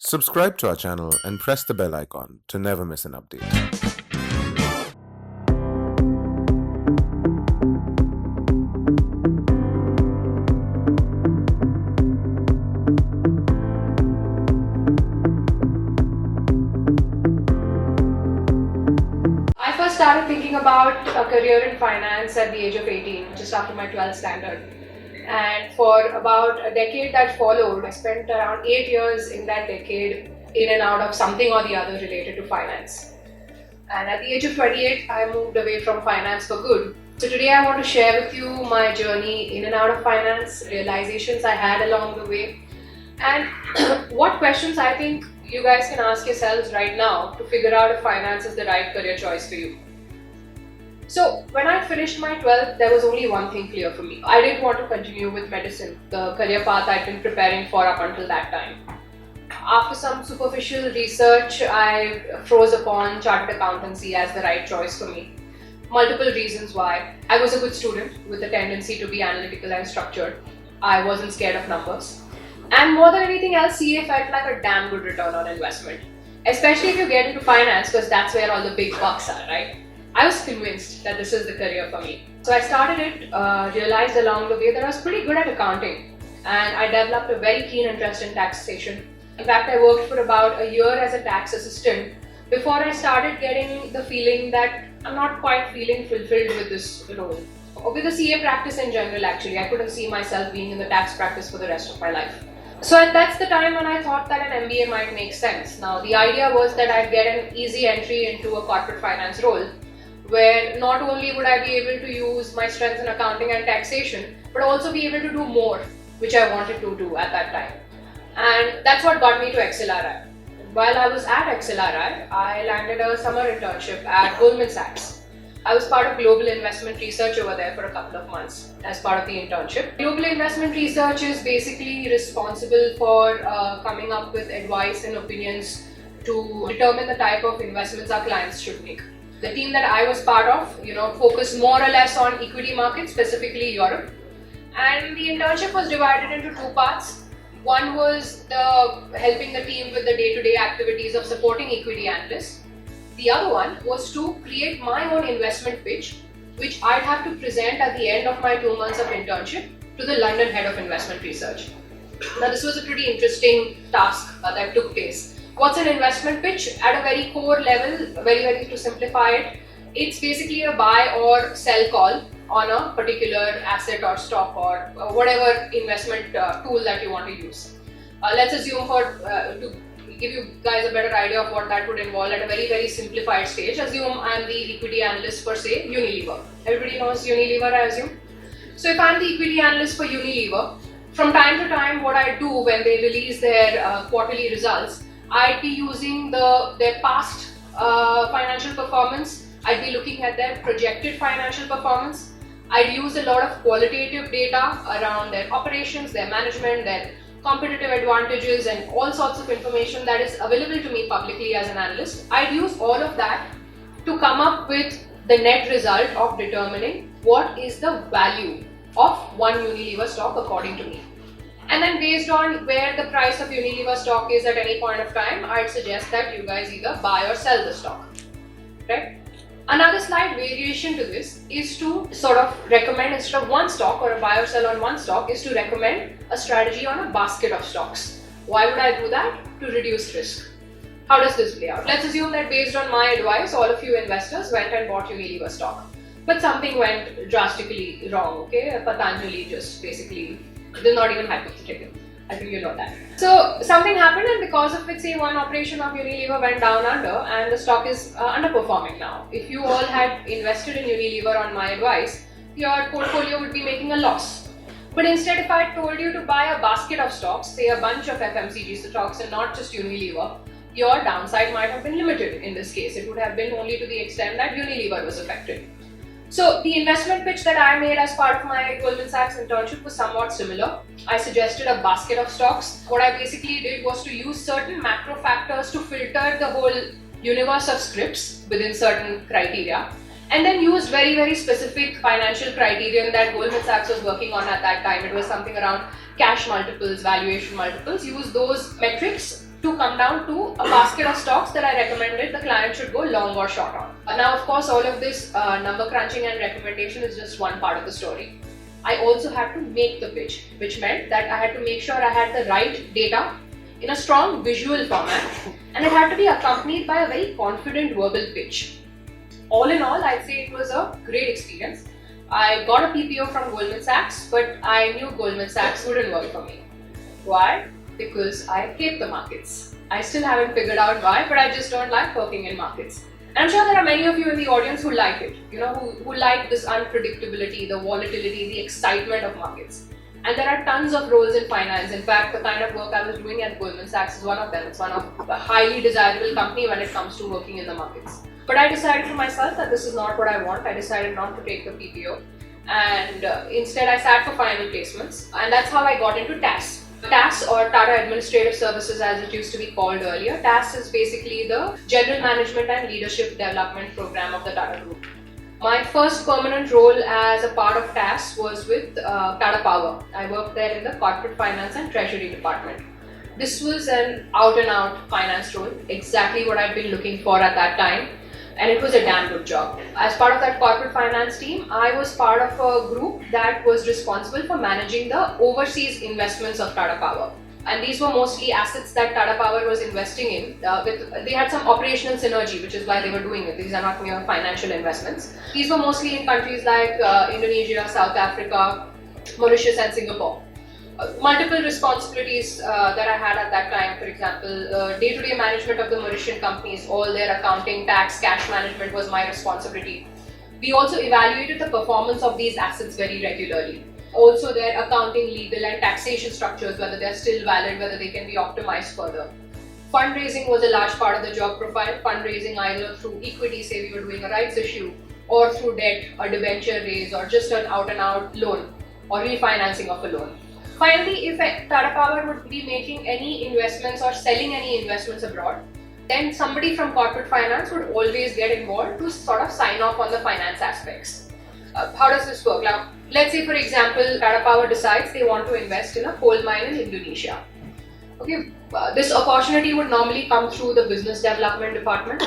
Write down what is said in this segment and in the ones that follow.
Subscribe to our channel and press the bell icon to never miss an update. I first started thinking about a career in finance at the age of 18, just after my 12th standard. And for about a decade that followed, I spent around 8 years in that decade in and out of something or the other related to finance. And at the age of 28, I moved away from finance for good. So today I want to share with you my journey in and out of finance, realizations I had along the way, and what questions I think you guys can ask yourselves right now to figure out if finance is the right career choice for you. So when I finished my 12th, there was only one thing clear for me. I didn't want to continue with medicine, the career path I'd been preparing for up until that time. After some superficial research, I froze upon chartered accountancy as the right choice for me. Multiple reasons why. I was a good student with a tendency to be analytical and structured. I wasn't scared of numbers. And more than anything else, CA felt like a damn good return on investment. Especially if you get into finance, because that's where all the big bucks are, right? I was convinced that this is the career for me. So I started it, realized along the way that I was pretty good at accounting, and I developed a very keen interest in taxation. In fact, I worked for about a year as a tax assistant before I started getting the feeling that I'm not quite feeling fulfilled with this role. Or with the CA practice in general, actually. I couldn't see myself being in the tax practice for the rest of my life. So that's the time when I thought that an MBA might make sense. Now, the idea was that I'd get an easy entry into a corporate finance role, where not only would I be able to use my strengths in accounting and taxation, but also be able to do more, which I wanted to do at that time. And that's what got me to XLRI. While I was at XLRI, I landed a summer internship at Goldman Sachs. I was part of global investment research over there for a couple of months as part of the internship. Global investment research is basically responsible for coming up with advice and opinions to determine the type of investments our clients should make. The team that I was part of, focused more or less on equity markets, specifically Europe. And the internship was divided into two parts. One was helping the team with the day-to-day activities of supporting equity analysts. The other one was to create my own investment pitch, which I'd have to present at the end of my 2 months of internship to the London head of investment research. Now, this was a pretty interesting task that took place. What's an investment pitch? At a very core level, very to simplify it, it's basically a buy or sell call on a particular asset or stock or whatever investment tool that you want to use. Let's assume to give you guys a better idea of what that would involve at a very simplified stage. Assume I'm the equity analyst for, say, Unilever. Everybody knows Unilever, I assume. So if I'm the equity analyst for Unilever, from time to time what I do when they release their quarterly results, I'd be using their past financial performance. I'd be looking at their projected financial performance. I'd use a lot of qualitative data around their operations, their management, their competitive advantages, and all sorts of information that is available to me publicly as an analyst. I'd use all of that to come up with the net result of determining what is the value of one Unilever stock according to me. And then based on where the price of Unilever stock is at any point of time, I'd suggest that you guys either buy or sell the stock, right? Another slight variation to this is to sort of recommend, instead of one stock or a buy or sell on one stock, is to recommend a strategy on a basket of stocks. Why would I do that? To reduce risk. How does this play out? Let's assume that based on my advice, all of you investors went and bought Unilever stock. But something went drastically wrong, okay? Patanjali just basically, this is not even hypothetical. I think you know that. So something happened, and because of it, say one operation of Unilever went down under and the stock is underperforming now. If you all had invested in Unilever on my advice, your portfolio would be making a loss. But instead, if I told you to buy a basket of stocks, say a bunch of FMCG stocks and not just Unilever, your downside might have been limited in this case. It would have been only to the extent that Unilever was affected. So the investment pitch that I made as part of my Goldman Sachs internship was somewhat similar. I suggested a basket of stocks. What I basically did was to use certain macro factors to filter the whole universe of scripts within certain criteria, and then used very specific financial criterion that Goldman Sachs was working on at that time. It was something around cash multiples, valuation multiples. Use those metrics to come down to a basket of stocks that I recommended the client should go long or short on. Now, of course, all of this number crunching and recommendation is just one part of the story. I also had to make the pitch, which meant that I had to make sure I had the right data in a strong visual format, and it had to be accompanied by a very confident verbal pitch. All in all, I'd say it was a great experience. I got a PPO from Goldman Sachs, but I knew Goldman Sachs wouldn't work for me. Why? Because I hate the markets. I still haven't figured out why, but I just don't like working in markets. And I'm sure there are many of you in the audience who like it, who like this unpredictability, the volatility, the excitement of markets. And there are tons of roles in finance. In fact, the kind of work I was doing at Goldman Sachs is one of them. It's one of a highly desirable company when it comes to working in the markets. But I decided for myself that this is not what I want. I decided not to take the PPO. And instead I sat for final placements. And that's how I got into TAS. TAS, or Tata Administrative Services as it used to be called earlier. TAS is basically the General Management and Leadership Development Program of the Tata Group. My first permanent role as a part of TAS was with Tata Power. I worked there in the Corporate Finance and Treasury Department. This was an out-and-out finance role, exactly what I'd been looking for at that time. And it was a damn good job. As part of that corporate finance team, I was part of a group that was responsible for managing the overseas investments of Tata Power. And these were mostly assets that Tata Power was investing in. They had some operational synergy, which is why they were doing it. These are not mere financial investments. These were mostly in countries like Indonesia, South Africa, Mauritius and Singapore. Multiple responsibilities that I had at that time, for example, day-to-day management of the Mauritian companies, all their accounting, tax, cash management was my responsibility. We also evaluated the performance of these assets very regularly. Also their accounting, legal and taxation structures, whether they're still valid, whether they can be optimized further. Fundraising was a large part of the job profile. Fundraising either through equity, say we were doing a rights issue, or through debt, a debenture raise, or just an out-and-out loan, or refinancing of a loan. Finally, if Tata Power would be making any investments or selling any investments abroad, then somebody from corporate finance would always get involved to sort of sign off on the finance aspects. How does this work? Now, let's say for example, Tata Power decides they want to invest in a coal mine in Indonesia. Okay, this opportunity would normally come through the business development department.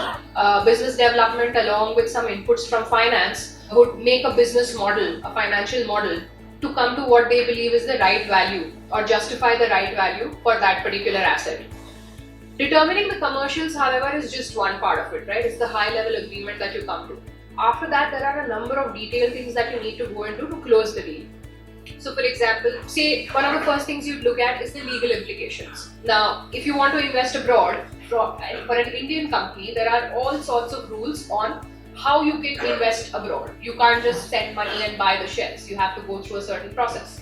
Business development, along with some inputs from finance, would make a business model, a financial model, to come to what they believe is the right value or justify the right value for that particular asset. Determining the commercials, however, is just one part of it, right? It's the high level agreement that you come to. After that, there are a number of detailed things that you need to go into to close the deal. So for example, say one of the first things you'd look at is the legal implications. Now, if you want to invest abroad for an Indian company, there are all sorts of rules on how you can invest abroad. You can't just send money and buy the shares. You have to go through a certain process.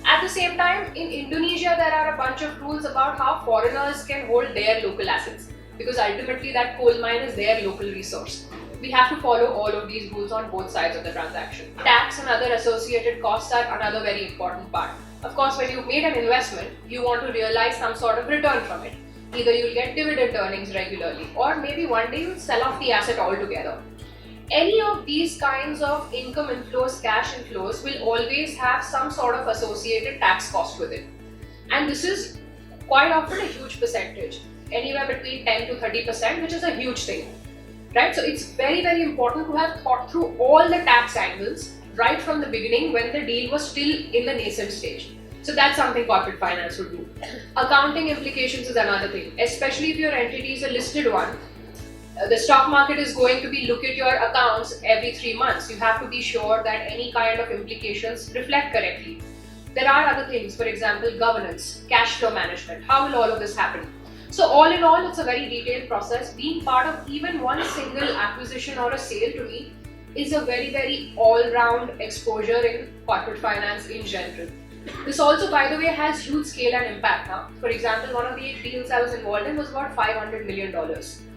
At the same time, in Indonesia, there are a bunch of rules about how foreigners can hold their local assets, because ultimately that coal mine is their local resource. We have to follow all of these rules on both sides of the transaction. Tax and other associated costs are another very important part. Of course, when you've made an investment, you want to realize some sort of return from it. Either you'll get dividend earnings regularly, or maybe one day you'll sell off the asset altogether. Any of these kinds of income inflows, cash inflows, will always have some sort of associated tax cost with it. And this is quite often a huge percentage, anywhere between 10 to 30%, which is a huge thing. Right? So it's very, very important to have thought through all the tax angles right from the beginning when the deal was still in the nascent stage. So that's something corporate finance would do. Accounting implications is another thing, especially if your entity is a listed one. The stock market is going to be look at your accounts every 3 months. You have to be sure that any kind of implications reflect correctly. There are other things, for example, governance, cash flow management. How will all of this happen? So all in all, it's a very detailed process. Being part of even one single acquisition or a sale to me is a very, very all-round exposure in corporate finance in general. This also, by the way, has huge scale and impact now. For example, one of the deals I was involved in was about $500 million.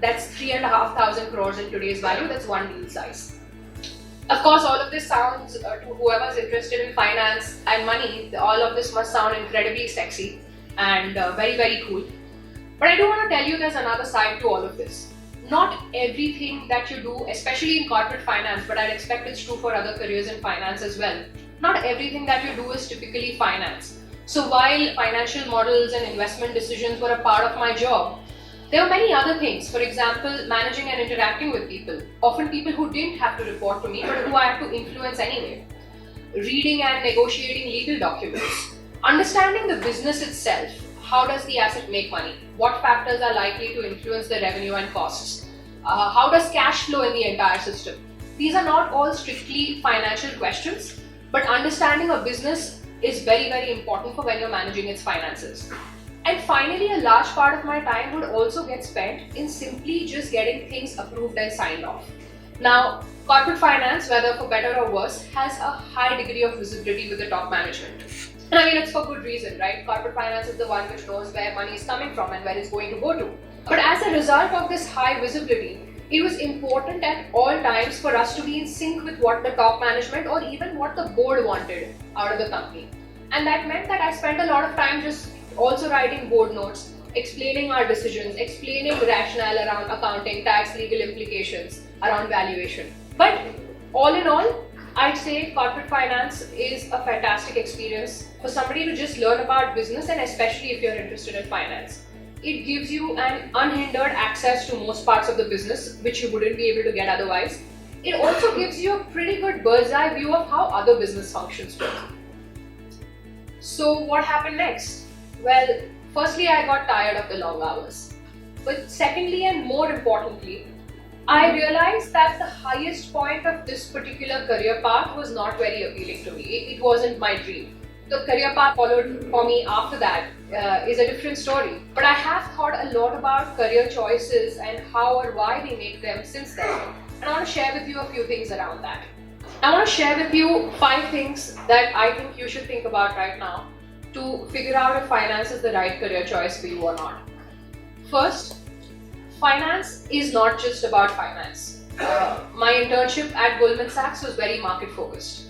That's 3,500 crores in today's value. That's one deal size. Of course, all of this sounds, to whoever's interested in finance and money, all of this must sound incredibly sexy and very, very cool. But I do want to tell you there's another side to all of this. Not everything that you do, especially in corporate finance, but I'd expect it's true for other careers in finance as well. Not everything that you do is typically finance. So while financial models and investment decisions were a part of my job, there were many other things. For example, managing and interacting with people, often people who didn't have to report to me but who I had to influence anyway. Reading and negotiating legal documents, understanding the business itself. How does the asset make money? What factors are likely to influence the revenue and costs? How does cash flow in the entire system? These are not all strictly financial questions, but understanding a business is very, very important for when you're managing its finances. And finally, a large part of my time would also get spent in simply just getting things approved and signed off. Now, corporate finance, whether for better or worse, has a high degree of visibility with the top management. And I mean, it's for good reason, right? Corporate finance is the one which knows where money is coming from and where it's going to go to. But as a result of this high visibility, it was important at all times for us to be in sync with what the top management or even what the board wanted out of the company. And that meant that I spent a lot of time just also writing board notes, explaining our decisions, explaining rationale around accounting, tax, legal implications, around valuation. But all in all, I'd say corporate finance is a fantastic experience for somebody to just learn about business, and especially if you're interested in finance. It gives you an unhindered access to most parts of the business, which you wouldn't be able to get otherwise. It also gives you a pretty good bird's eye view of how other business functions work. So what happened next? Well, firstly, I got tired of the long hours. But secondly, and more importantly, I realized that the highest point of this particular career path was not very appealing to me. It wasn't my dream. The career path followed for me after that is a different story. But I have thought a lot about career choices and how or why we make them since then. And I want to share with you a few things around that. I want to share with you 5 things that I think you should think about right now to figure out if finance is the right career choice for you or not. First, finance is not just about finance. My internship at Goldman Sachs was very market focused.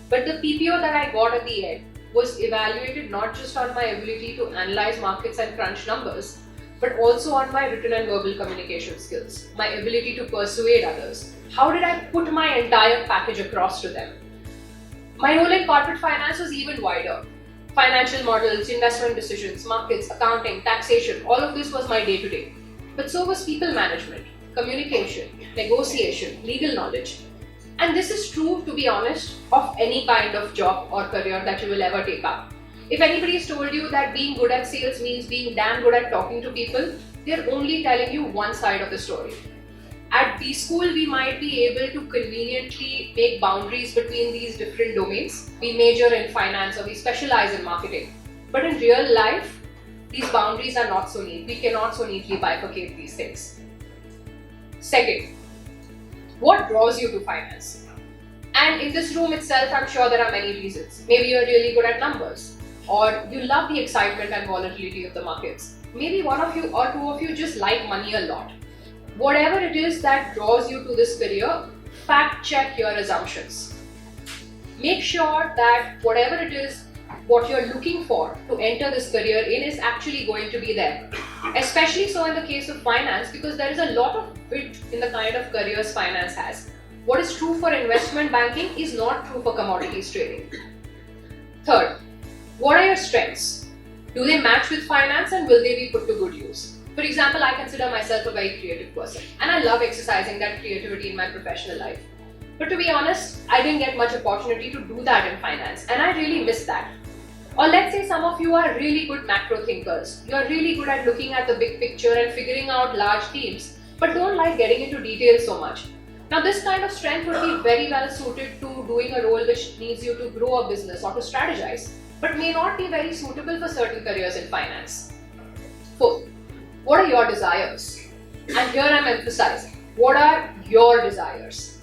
But the PPO that I got at the end was evaluated not just on my ability to analyze markets and crunch numbers, but also on my written and verbal communication skills, my ability to persuade others. How did I put my entire package across to them? My role in corporate finance was even wider. Financial models, investment decisions, markets, accounting, taxation, all of this was my day-to-day. But so was people management, communication, negotiation, legal knowledge. And this is true, to be honest, of any kind of job or career that you will ever take up. If anybody has told you that being good at sales means being damn good at talking to people, they're only telling you one side of the story. At B school, we might be able to conveniently make boundaries between these different domains. We major in finance or we specialize in marketing. But in real life, these boundaries are not so neat. We cannot so neatly bifurcate these things. Second, what draws you to finance? And in this room itself, I'm sure there are many reasons. Maybe you're really good at numbers, or you love the excitement and volatility of the markets. Maybe one of you or two of you just like money a lot. Whatever it is that draws you to this career, fact check your assumptions. Make sure that whatever it is, what you're looking for to enter this career in is actually going to be there. Especially so in the case of finance, because there is a lot of width in the kind of careers finance has. What is true for investment banking is not true for commodities trading. Third, what are your strengths? Do they match with finance and will they be put to good use? For example, I consider myself a very creative person and I love exercising that creativity in my professional life. But to be honest, I didn't get much opportunity to do that in finance and I really miss that. Or let's say some of you are really good macro thinkers. You're really good at looking at the big picture and figuring out large themes, but don't like getting into details so much. Now this kind of strength would be very well suited to doing a role which needs you to grow a business or to strategize, but may not be very suitable for certain careers in finance. Fourth, what are your desires? And here I'm emphasizing, what are your desires?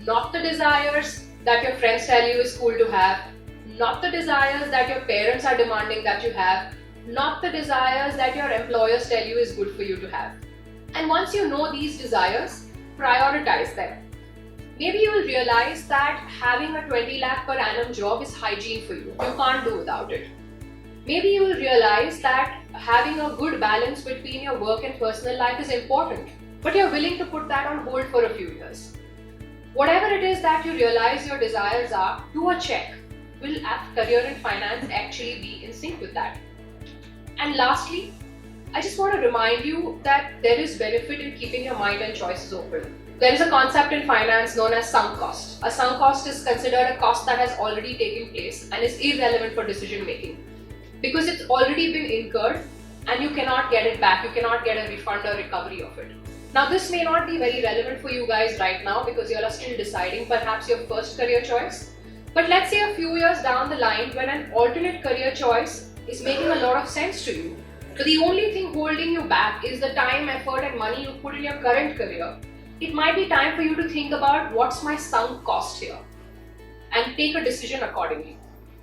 Not the desires that your friends tell you is cool to have, not the desires that your parents are demanding that you have, not the desires that your employers tell you is good for you to have. And once you know these desires, prioritize them. Maybe you will realize that having a 20 lakh per annum job is hygiene for you. You can't do without it. Maybe you will realize that having a good balance between your work and personal life is important, but you're willing to put that on hold for a few years. Whatever it is that you realize your desires are, do a check. will a career in finance actually be in sync with that? And lastly, I just want to remind you that there is benefit in keeping your mind and choices open. There is a concept in finance known as sunk cost. A sunk cost is considered a cost that has already taken place and is irrelevant for decision making because it's already been incurred and you cannot get it back. You cannot get a refund or recovery of it. Now, this may not be very relevant for you guys right now because you all are still deciding perhaps your first career choice. But let's say a few years down the line when an alternate career choice is making a lot of sense to you. So the only thing holding you back is the time, effort and money you put in your current career. It might be time for you to think about what's my sunk cost here and take a decision accordingly.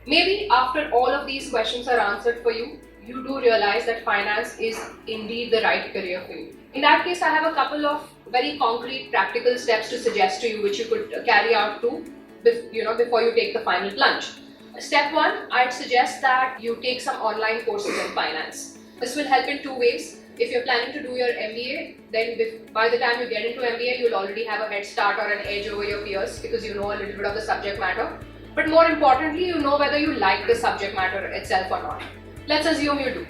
Maybe after all of these questions are answered for you, you do realize that finance is indeed the right career for you. In that case, I have a couple of very concrete practical steps to suggest to you which you could carry out too, before you take the final plunge. Step 1, I'd suggest that you take some online courses in finance. This will help in two ways. If you're planning to do your MBA, then by the time you get into MBA, you'll already have a head start or an edge over your peers because you know a little bit of the subject matter. But more importantly, you know whether you like the subject matter itself or not. Let's assume you do.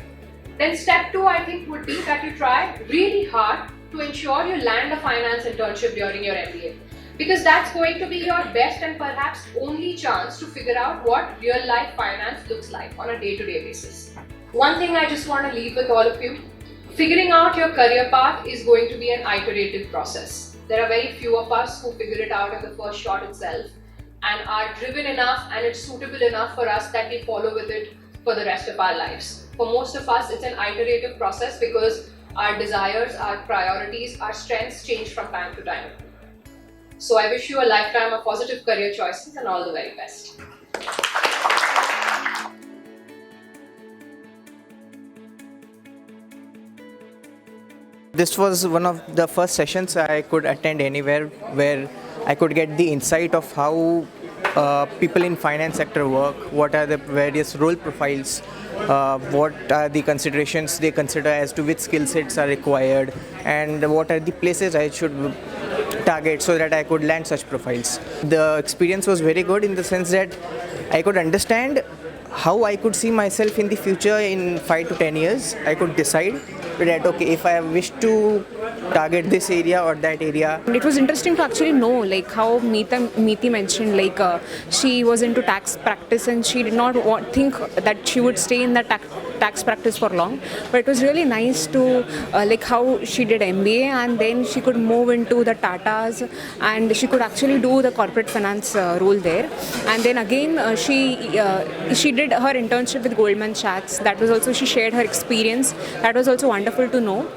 Then step 2, I think, would be that you try really hard to ensure you land a finance internship during your MBA. Because that's going to be your best and perhaps only chance to figure out what real life finance looks like on a day-to-day basis. One thing I just want to leave with all of you, figuring out your career path is going to be an iterative process. There are very few of us who figure it out in the first shot itself and are driven enough and it's suitable enough for us that we follow with it for the rest of our lives. For most of us, it's an iterative process because our desires, our priorities, our strengths change from time to time. So I wish you a lifetime of positive career choices and all the very best. This was one of the first sessions I could attend anywhere where I could get the insight of how people in finance sector work, what are the various role profiles, what are the considerations they consider as to which skill sets are required, and what are the places I should target so that I could land such profiles. The experience was very good in the sense that I could understand how I could see myself in the future in 5 to 10 years. I could decide that okay, if I wish to target this area or that area. It was interesting to actually know like how Miti mentioned she was into tax practice and she did not think that she would stay in the tax practice for long, but it was really nice to how she did MBA and then she could move into the Tatas and she could actually do the corporate finance role there, and then again she did her internship with Goldman Sachs. That was also, she shared her experience. That was also wonderful to know.